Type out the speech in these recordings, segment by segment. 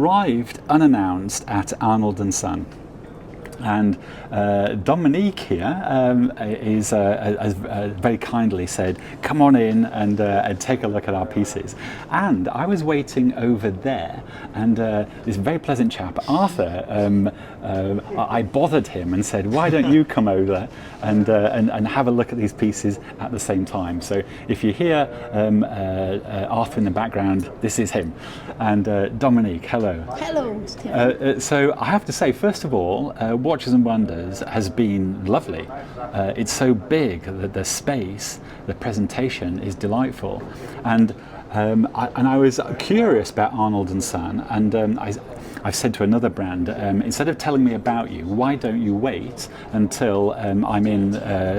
arrived unannounced at Arnold Son. And Dominique here has very kindly said, come on in and take a look at our pieces. And I was waiting over there, and this very pleasant chap, Arthur, I bothered him and said, why don't you come over and have a look at these pieces at the same time? So if you hear Arthur in the background, this is him. And Dominique, hello. Hello, Stephen. So I have to say, first of all, Watches and Wonders has been lovely. It's so big that the space, the presentation is delightful, and I was curious about Arnold Son, and I've said to another brand, instead of telling me about you, why don't you wait until I'm in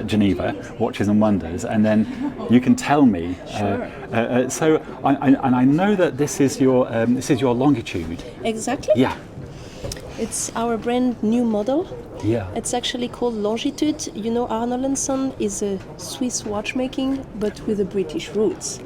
Geneva, Watches and Wonders, and then you can tell me. Sure. So I know that this is your longitude. Exactly. Yeah. It's our brand new model. Yeah. It's actually called Longitude. You know, Arnold Son is a Swiss watchmaking, but with a British roots,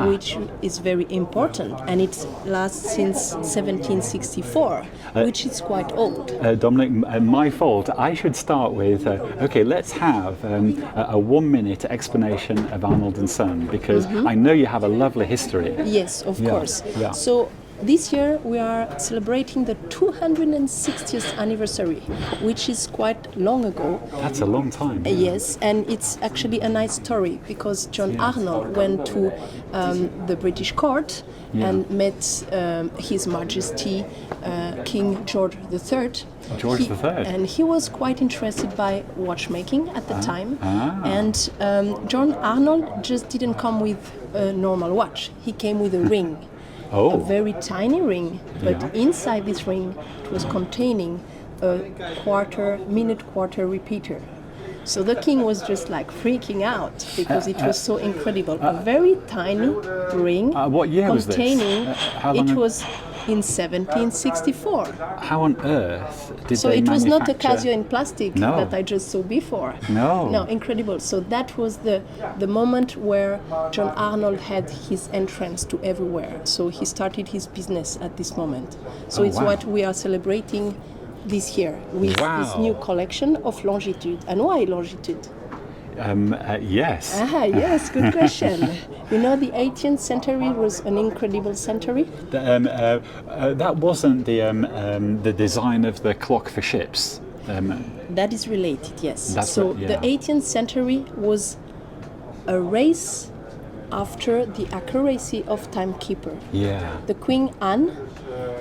which is very important, and it lasts since 1764, which is quite old. Dominic, my fault. I should start with, okay, let's have a 1 minute explanation of Arnold Son, because I know you have a lovely history. Yes, of course. Yeah. So this year we are celebrating the 260th anniversary, which is quite long ago. That's a long time. Yes, and it's actually a nice story, because John Arnold went to the British court and met His Majesty King George III. George III. And he was quite interested by watchmaking at the time. And John Arnold just didn't come with a normal watch. He came with a ring. Oh. A very tiny ring, but inside this ring it was containing a minute quarter repeater. So the king was just like freaking out, because it was so incredible. A very tiny ring. What year was this? Containing, it was in 1764. How on earth did So they it was not a manufacture- Casio in plastic No. that I just saw before. No. Incredible. So that was the moment where John Arnold had his entrance to everywhere. So he started his business at this moment. So it's wow. what we are celebrating this year with this new collection of Longitude. And why Longitude? Yes. Yes, good question. You know, the 18th century was an incredible century. That wasn't the design of the clock for ships. That is related, yes. That's so right, yeah. the 18th century was a race after the accuracy of timekeeper. Yeah. The Queen Anne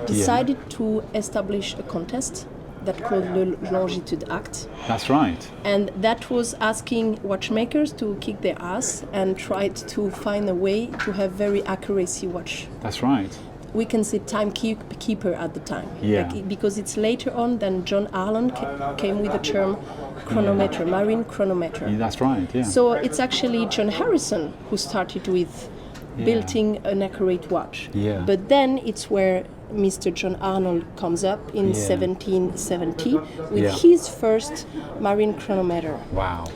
decided to establish a contest that called the Longitude Act. That's right. And that was asking watchmakers to kick their ass and tried to find a way to have very accuracy watch. That's right. We can say timekeeper at the time. Yeah. Because it's later on than John Arnold came with the term chronometer, marine chronometer. That's right, yeah. So it's actually John Harrison who started with building an accurate watch. Yeah. But then it's where Mr. John Arnold comes up in 1770 with his first marine chronometer. Wow.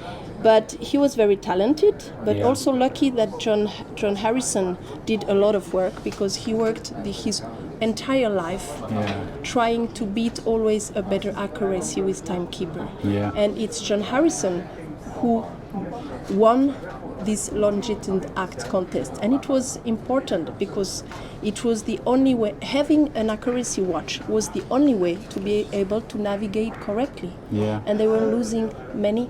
But he was very talented, but also lucky that John Harrison did a lot of work, because he worked his entire life trying to beat always a better accuracy with timekeeper. Yeah. And it's John Harrison who won this Longitude Act contest. And it was important because it was the only way, having an accuracy watch was the only way to be able to navigate correctly. Yeah. And they were losing many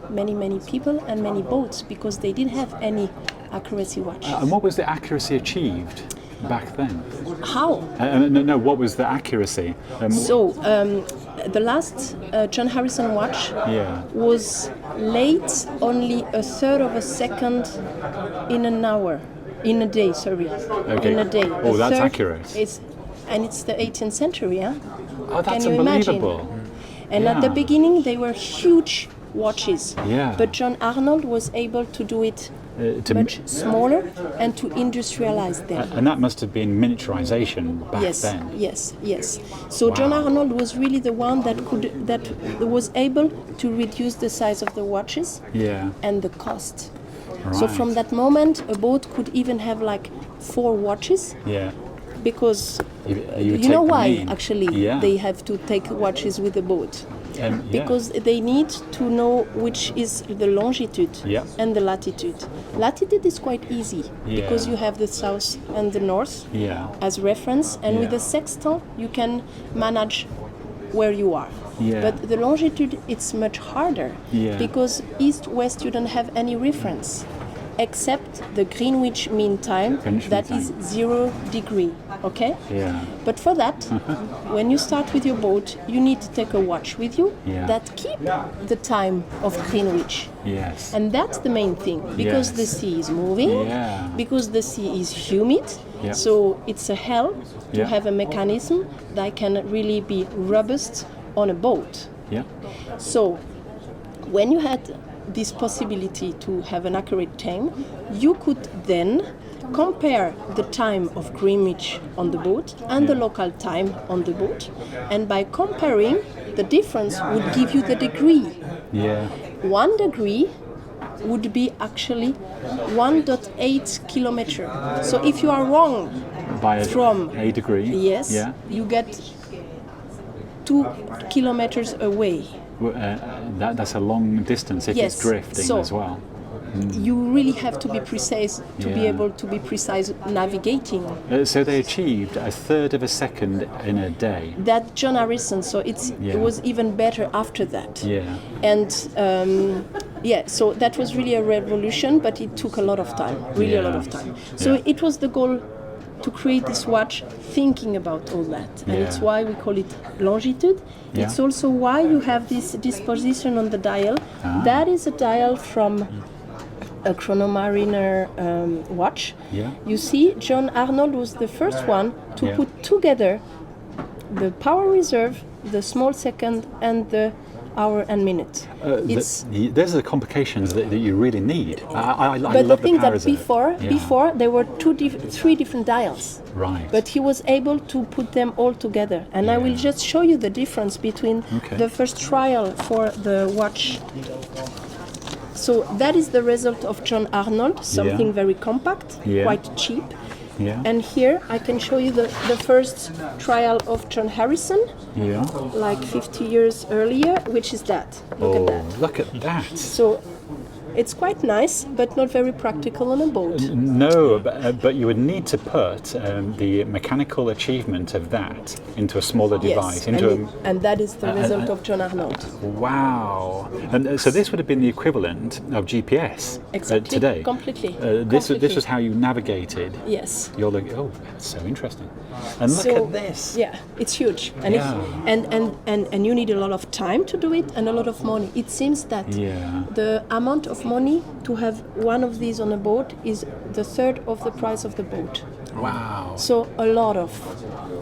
people and many boats because they didn't have any accuracy watch. And what was the accuracy achieved back then? How? No, what was the accuracy? The last John Harrison watch was late only a third of a second in an hour, in a day, sorry. Okay. In a day. Oh, that's accurate. And it's the 18th century, yeah? Oh, that's Can you unbelievable. imagine? And at the beginning they were huge watches. Yeah. But John Arnold was able to do it much smaller and to industrialize them. And that must have been miniaturization back then. Yes. So John Arnold was really the one that was able to reduce the size of the watches and the cost. Right. So from that moment, a boat could even have like 4 watches. Yeah. because You you take know the why mean. actually Yeah. they have to take watches with the boat. Yeah. Because they need to know which is the longitude Yeah. and the latitude. Latitude is quite easy because Yeah. you have the south and the north Yeah. as reference, and with Yeah. the sextant you can manage where you are. Yeah. But the longitude, it's much harder Yeah. because east-west you don't have any reference except the Greenwich Mean Time, Greenwich that Mean is Time. 0 degree, okay? Yeah. But for that, when you start with your boat, you need to take a watch with you Yeah. that keep the time of Greenwich. Yes. And that's the main thing, because Yes. the sea is moving, Yeah. because the sea is humid, Yeah. so it's a hell to Yeah. have a mechanism that can really be robust on a boat. Yeah. So when you had this possibility to have an accurate time, you could then compare the time of Greenwich on the boat and the local time on the boat, and by comparing, the difference would give you the degree. Yeah. 1 degree would be actually 1.8 kilometer. So if you are wrong By from a degree. yes, Yeah. you get 2 kilometers away. That's a long distance if Yes, it's drifting so- as well. You really have to be precise to be Yeah. able to be precise navigating. So they achieved a third of a second in a day. That John Harrison, so it Yeah. was even better after that. Yeah. And so that was really a revolution, but it took a lot of time, really a lot Yeah. of time. So Yeah. it was the goal to create this watch thinking about all that. And Yeah. it's why we call it longitude. Yeah. It's also why you have this disposition on the dial. That is a dial from a Chrono Mariner watch. Yeah. You see, John Arnold was the first one to Yeah. put together the power reserve, the small second, and the hour and minute. There's the complications that you really need. I But love the thing power that reserve. Yeah. before there were three different dials. Right. But he was able to put them all together. And I will Yeah. just show you the difference between Okay. the first trial for the watch. So that is the result of John Arnold, something Yeah. very compact, Yeah. quite cheap. Yeah. And here I can show you the first trial of John Harrison, Yeah. like 50 years earlier, which is that. Look at that. Look at that. So it's quite nice, but not very practical on a boat. No, but you would need to put the mechanical achievement of that into a smaller device. Yes, and that is the result of John Arnold. Wow. And so this would have been the equivalent of GPS Exactly. today. Completely. This was how you navigated. Yes. You're like, oh, that's so interesting. And look So, at this. Yeah, it's huge, and and you need a lot of time to do it and a lot of money. It seems that Yeah. the amount of money to have one of these on a boat is the third of the price of the boat. Wow. So a lot of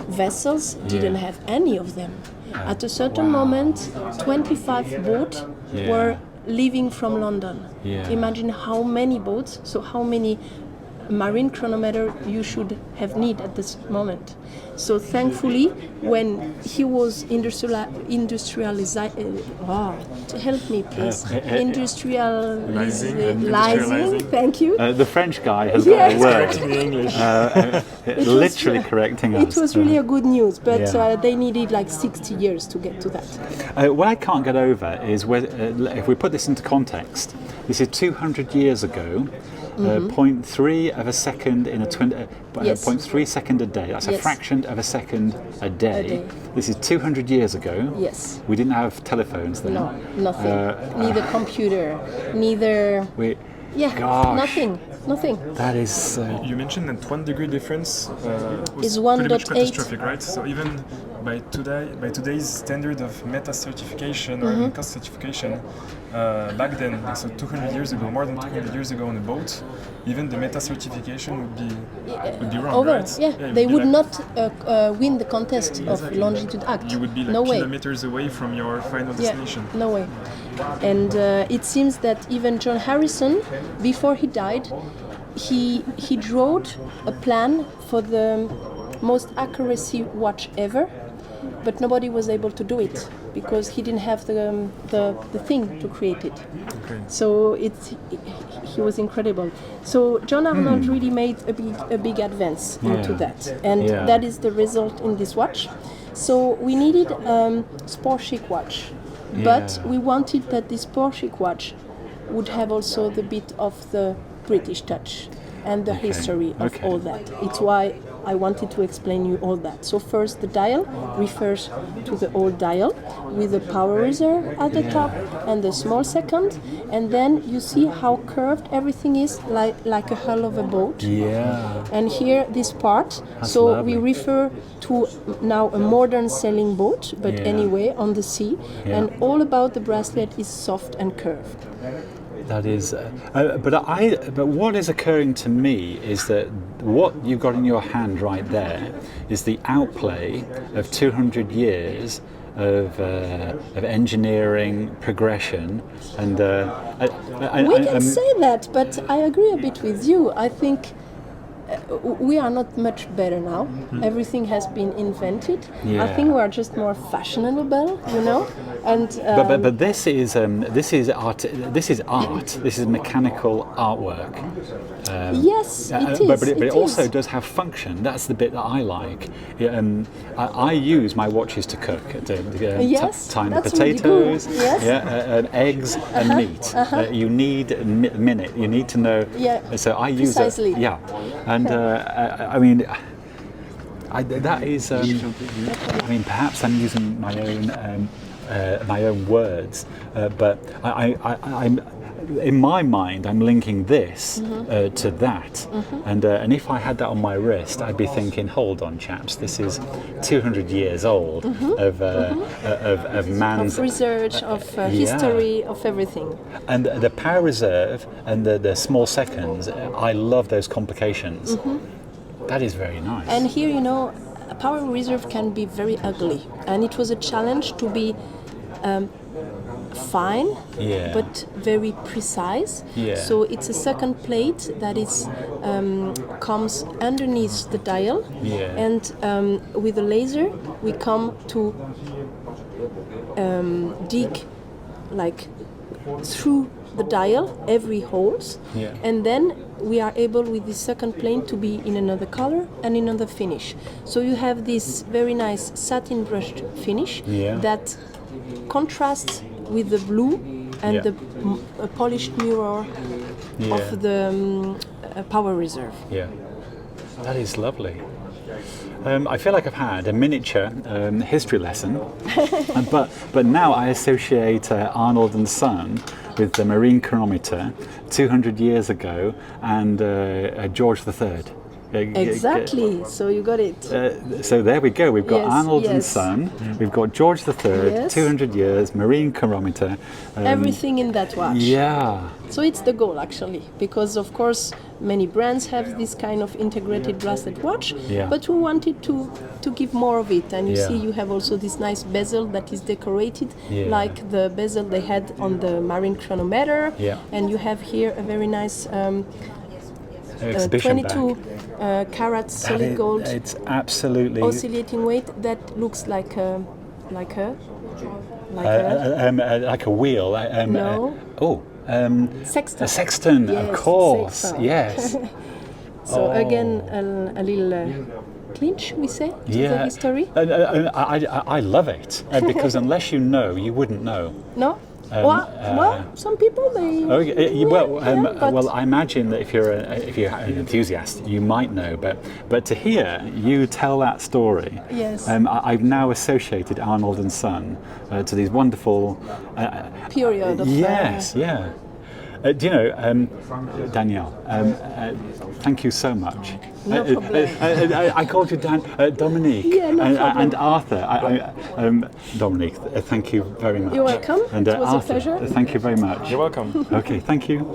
vessels didn't have any of them. At a certain moment, 25 boats Yeah. were leaving from London. Yeah. Imagine how many boats, so how many marine chronometer you should have need at this moment. So thankfully, when he was help me please, industrializing, thank you. The French guy has Yes. got a word. Correcting the English. Literally correcting us. It was really a good news, but Yeah. they needed like 60 years to get to that. What I can't get over is if we put this into context, this is 200 years ago. 0.3 of a second in a Yes. 0.3 second a day. That's a Yes. fraction of a second a day. day. This is 200 years ago. Yes. We didn't have telephones then. No, nothing. Neither computer, neither. Yeah, Gosh. nothing. That is. You mentioned that 1 degree difference was Is pretty 1.8. much catastrophic, right? So even by today's standard of meta certification or cost certification, back then, so 200 years ago, more than 200 years ago on a boat, even the meta certification would be wrong, Over. right? Yeah, it they would be would like- not win the contest of Exactly. Longitude Act. You would be like no way. kilometers away from your final destination. Yeah, no way. And it seems that even John Harrison, before he died, he drew a plan for the most accuracy watch ever, but nobody was able to do it because he didn't have the thing to create it. Okay. So he was incredible. So John Arnold really made a big advance into that, and that is the result in this watch. So we needed sport chic watch, but we wanted that this sport chic watch would have also the bit of the British touch and the history of all that. It's why I wanted to explain you all that. So first, the dial refers to the old dial with the power reserve at the top and the small second, and then you see how curved everything is, like a hull of a boat. Yeah. And here, this part, That's so lovely. we refer to now a modern sailing boat, but anyway, on the sea, and all about the bracelet is soft and curved. That is, but what is occurring to me is that what you've got in your hand right there is the outplay of 200 years of engineering progression, and we can say that, but I agree a bit with you. I think we are not much better now. Everything has been invented. I think we are just more fashionable, you know. And but this is art. This is art. This is mechanical artwork. Yes, it is. But it also does have function. That's the bit that I like. I use my watches to cook. Time the potatoes. Really yes. Eggs and meat. You need a minute. You need to know. Yeah. So I use precisely. it. And I mean, that is. I mean, perhaps I'm using my own words, but I'm in my mind, I'm linking this to that, and if I had that on my wrist, I'd be thinking, hold on, chaps, this is 200 years old of man's research, of history, of everything. And the power reserve and the small seconds, I love those complications. That is very nice. And here, you know, a power reserve can be very ugly, and it was a challenge to be fine, but very precise. So it's a second plate that is comes underneath the dial, and with a laser we come to dig like through the dial every holes, and then we are able with the second plane to be in another color and in another finish. So you have this very nice satin brushed finish that contrasts with the blue and the polished mirror of the power reserve. That is lovely. I feel like I've had a miniature history lesson, but now I associate Arnold and Son with the marine chronometer 200 years ago and George III. Exactly, so you got it. So there we go, we've got Arnold and Son, we've got George III, 200 years, marine chronometer. Everything in that watch. Yeah. So it's the goal actually, because of course many brands have this kind of integrated bracelet watch, but we wanted to give more of it. And you see you have also this nice bezel that is decorated like the bezel they had on the marine chronometer, and you have here a very nice 22 carats solid gold. It's absolutely oscillating weight that looks like a wheel. Sextant. A sextant, yes, of course. sextant. Yes. So again, a little clinch, we say, to the history. I love it because unless you know, you wouldn't know. No. Well, some people they. Well, I imagine that if you're an enthusiast, you might know, but to hear you tell that story, I've now associated Arnold and Son to these wonderful period of. Do you know, Danielle? Thank you so much. No problem. I called you Dominique and Arthur. Dominique, thank you very much. You're welcome. And it was Arthur, a pleasure. Thank you very much. You're welcome. Okay, thank you.